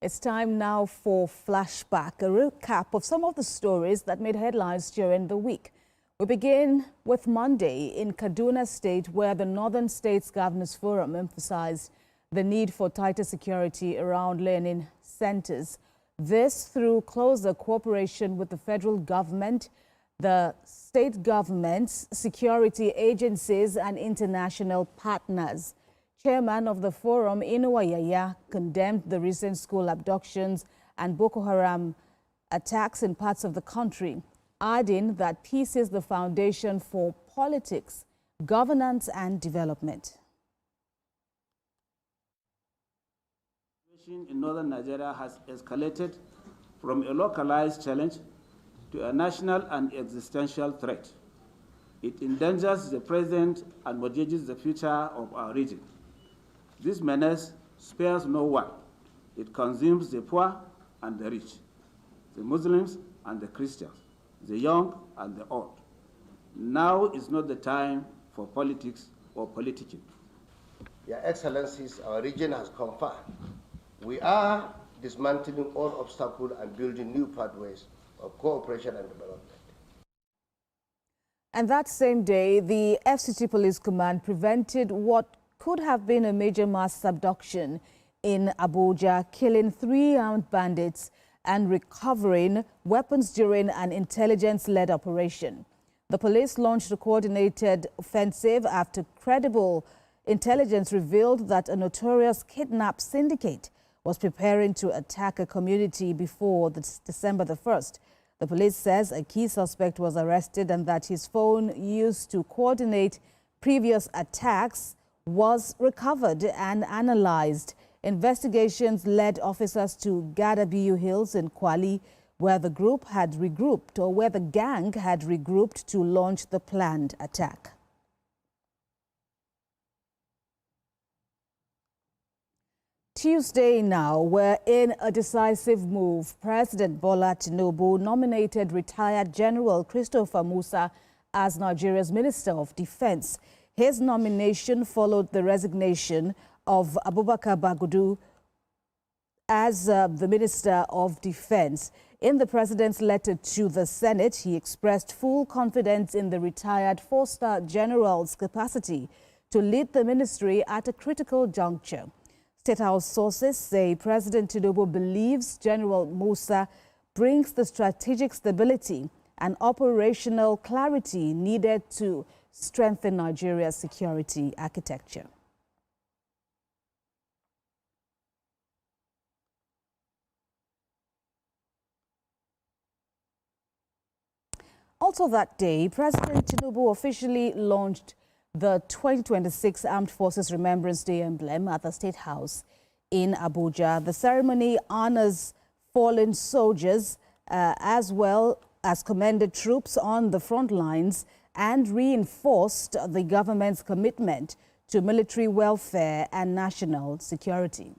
It's time now for Flashback, a recap of some of the stories that made headlines during the week. We begin with Monday in Kaduna State, where the Northern States Governors Forum emphasized the need for tighter security around learning centers. This through closer cooperation with the federal government, the state governments, security agencies, and international partners. Chairman of the forum, Inuwayaya, condemned the recent school abductions and Boko Haram attacks in parts of the country, adding that peace is the foundation for politics, governance, and development. The situation in northern Nigeria has escalated from a localized challenge to a national and existential threat. It endangers the present and mortgages the future of our region. This menace spares no one. It consumes the poor and the rich, the Muslims and the Christians, the young and the old. Now is not the time for politics or politicking. Your Excellencies, our region has come far. We are dismantling all obstacles and building new pathways of cooperation and development. And that same day, the FCT Police Command prevented what could have been a major mass abduction in Abuja, killing 3 armed bandits and recovering weapons during an intelligence-led operation. The police launched a coordinated offensive after credible intelligence revealed that a notorious kidnap syndicate was preparing to attack a community before December the 1st. The police says a key suspect was arrested and that his phone used to coordinate previous attacks was recovered and analyzed. Investigations led officers to Gadabiu Hills in Kwali, where the group had regrouped, or where the gang had regrouped to launch the planned attack. Tuesday now, where in a decisive move, President Bola Tinubu nominated retired General Christopher Musa as Nigeria's Minister of Defense. His nomination followed the resignation of Abubakar Bagudu as the Minister of Defense. In the president's letter to the Senate, he expressed full confidence in the retired 4-star general's capacity to lead the ministry at a critical juncture. State House sources say President Tinubu believes General Musa brings the strategic stability and operational clarity needed to strengthen Nigeria's security architecture. Also that day, President Tinubu officially launched the 2026 Armed Forces Remembrance Day emblem at the State House in Abuja. The ceremony honors fallen soldiers as well as commended troops on the front lines and reinforced the government's commitment to military welfare and national security.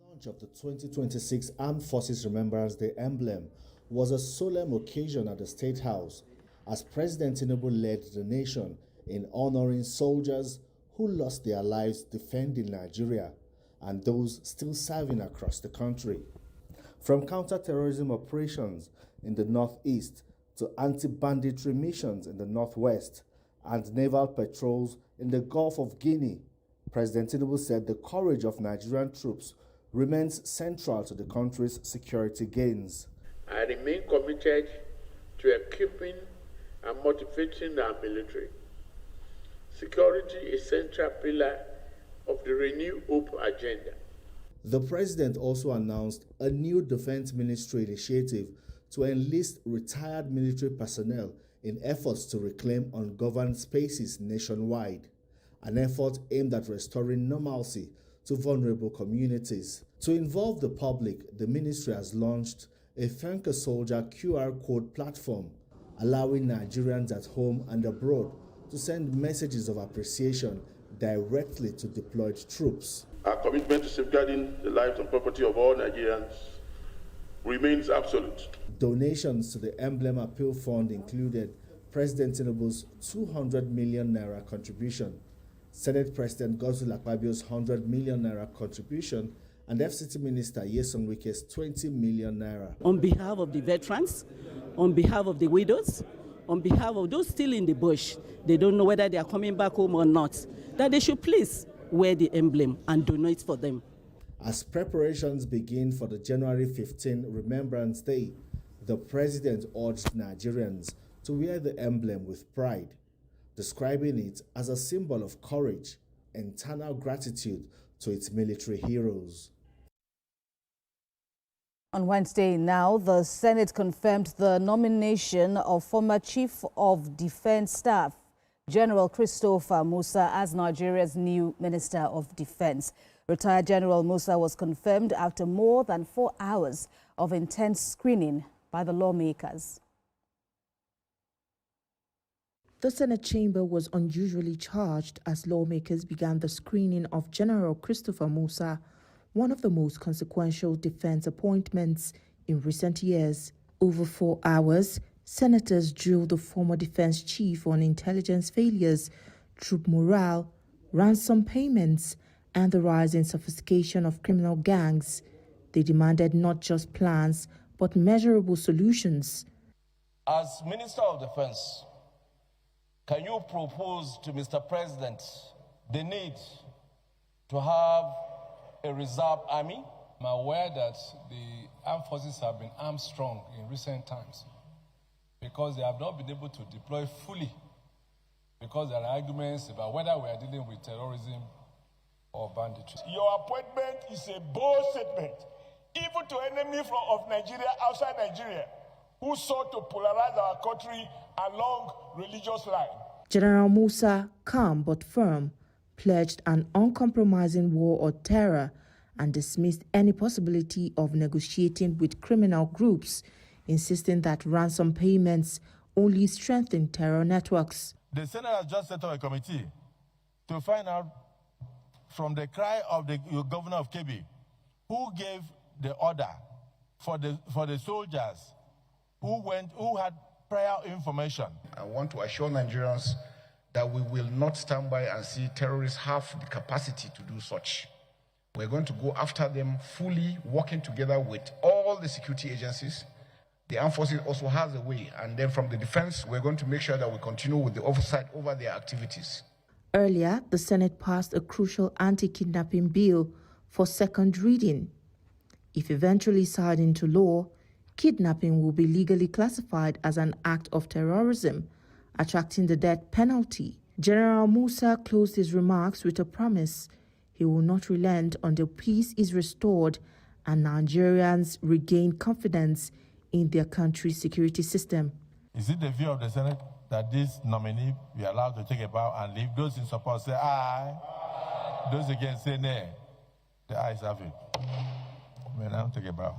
The launch of the 2026 Armed Forces Remembrance Day emblem was a solemn occasion at the State House as President Tinubu led the nation in honoring soldiers who lost their lives defending Nigeria and those still serving across the country. From counter-terrorism operations in the northeast to anti-banditry missions in the northwest and naval patrols in the Gulf of Guinea, President Tinubu said the courage of Nigerian troops remains central to the country's security gains. I remain committed to equipping and motivating our military. Security is a central pillar of the Renew Hope agenda. The president also announced a new defense ministry initiative to enlist retired military personnel in efforts to reclaim ungoverned spaces nationwide, an effort aimed at restoring normalcy to vulnerable communities. To involve the public, the ministry has launched a Thank a Soldier QR code platform, allowing Nigerians at home and abroad to send messages of appreciation directly to deployed troops. Our commitment to safeguarding the lives and property of all Nigerians remains absolute. Donations to the Emblem Appeal Fund included President Tinubu's 200 million naira contribution, Senate President Godswill Akpabio's 100 million naira contribution and FCT Minister Nyesom Wike's 20 million naira. On behalf of the veterans, on behalf of the widows, on behalf of those still in the bush, they don't know whether they are coming back home or not, that they should please wear the emblem and donate for them. As preparations begin for the January 15 Remembrance Day, the president urged Nigerians to wear the emblem with pride, describing it as a symbol of courage and eternal gratitude to its military heroes. On Wednesday now, the Senate confirmed the nomination of former Chief of Defense Staff, General Christopher Musa, as Nigeria's new Minister of Defense. Retired General Musa was confirmed after more than 4 hours of intense screening by the lawmakers. The Senate chamber was unusually charged as lawmakers began the screening of General Christopher Musa, one of the most consequential defense appointments in recent years. Over 4 hours, senators drilled the former defense chief on intelligence failures, troop morale, ransom payments, and the rising sophistication of criminal gangs. They demanded not just plans, but measurable solutions. As Minister of Defense, can you propose to Mr. President the need to have a reserve army? I'm aware that the armed forces have been armed strong in recent times because they have not been able to deploy fully because there are arguments about whether we are dealing with terrorism or banditry. Your appointment is a bold statement, even to enemies of Nigeria outside Nigeria, who sought to polarize our country along religious lines. General Musa, calm but firm, pledged an uncompromising war on terror and dismissed any possibility of negotiating with criminal groups, insisting that ransom payments only strengthen terror networks. The Senate has just set up a committee to find out from the cry of the governor of Kebbi who gave the order for the soldiers who had prior information. I want to assure Nigerians that we will not stand by and see terrorists have the capacity to do such. We're going to go after them fully, working together with all the security agencies. The armed forces also has a way, and then from the defense, we're going to make sure that we continue with the oversight over their activities. Earlier, the Senate passed a crucial anti-kidnapping bill for second reading. If eventually signed into law, kidnapping will be legally classified as an act of terrorism, attracting the death penalty. General Musa closed his remarks with a promise he will not relent until peace is restored and Nigerians regain confidence in their country's security system. Is it the view of the Senate that this nominee be allowed to take a bow and leave? Those in support say aye. Those against say nay. The ayes have it. May now take a bow.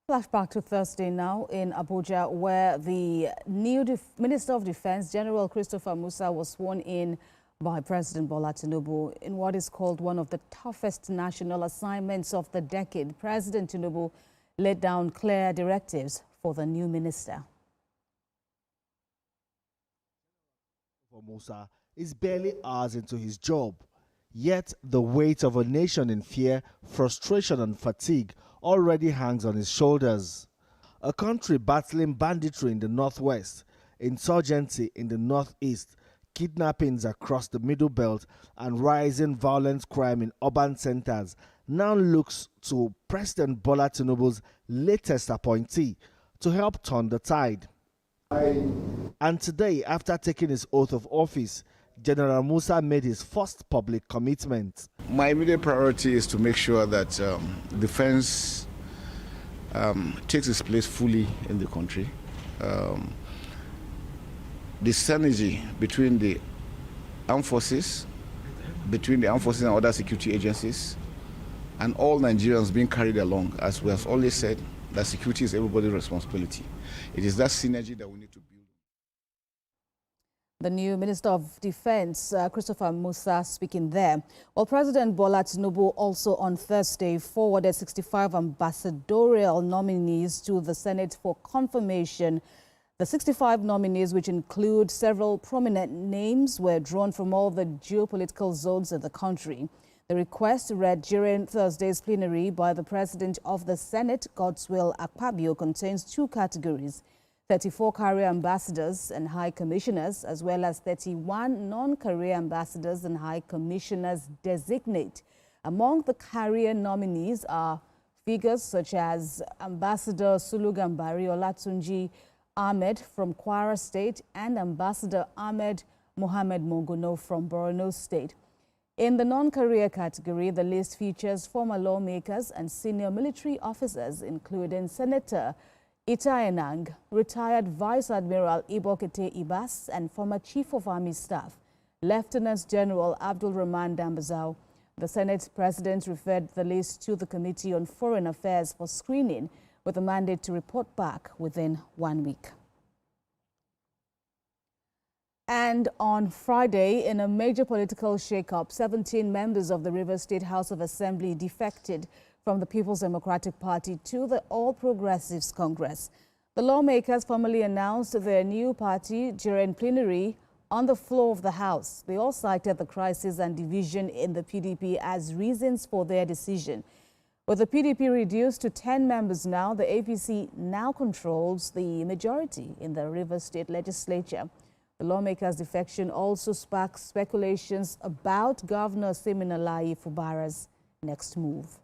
Flashback to Thursday now in Abuja, where the new Minister of Defense, General Christopher Musa, was sworn in by President Bola Tinubu in what is called one of the toughest national assignments of the decade. President Tinubu laid down clear directives for the new minister. Musa is barely hours into his job, yet the weight of a nation in fear, frustration and fatigue already hangs on his shoulders. A country battling banditry in the northwest, insurgency in the northeast, kidnappings across the middle belt and rising violent crime in urban centers now looks to President Bola Tinubu's latest appointee to help turn the tide. And today, after taking his oath of office, General Musa made his first public commitment. My immediate priority is to make sure that defense takes its place fully in the country. The synergy between the armed forces, and other security agencies, and all Nigerians being carried along, as we have always said, that security is everybody's responsibility. It is that synergy that we need to build. The new Minister of Defense, Christopher Musa, speaking there. Well, President Bola Tinubu also on Thursday forwarded 65 ambassadorial nominees to the Senate for confirmation The 65 nominees, which include several prominent names, were drawn from all the geopolitical zones of the country. The request read during Thursday's plenary by the President of the Senate, Godswill Akpabio, contains two categories: 34 career ambassadors and high commissioners, as well as 31 non-career ambassadors and high commissioners designate. Among the career nominees are figures such as Ambassador Sulugambari Olatunji Ahmed from Kwara State and Ambassador Ahmed Mohamed Mongono from Borno State. In the non-career category, the list features former lawmakers and senior military officers, including Senator Ita Enang, retired Vice Admiral Ibokete Ibas, and former Chief of Army Staff, Lieutenant General Abdul Rahman Dambazau. The Senate President referred the list to the Committee on Foreign Affairs for screening, with a mandate to report back within 1 week. And on Friday, in a major political shakeup, 17 members of the Rivers State House of Assembly defected from the People's Democratic Party to the All Progressives Congress. The lawmakers formally announced their new party during plenary on the floor of the House. They all cited the crisis and division in the PDP as reasons for their decision. With the PDP reduced to 10 members now, the APC now controls the majority in the Rivers State Legislature. The lawmakers' defection also sparks speculations about Governor Siminalayi Fubara's next move.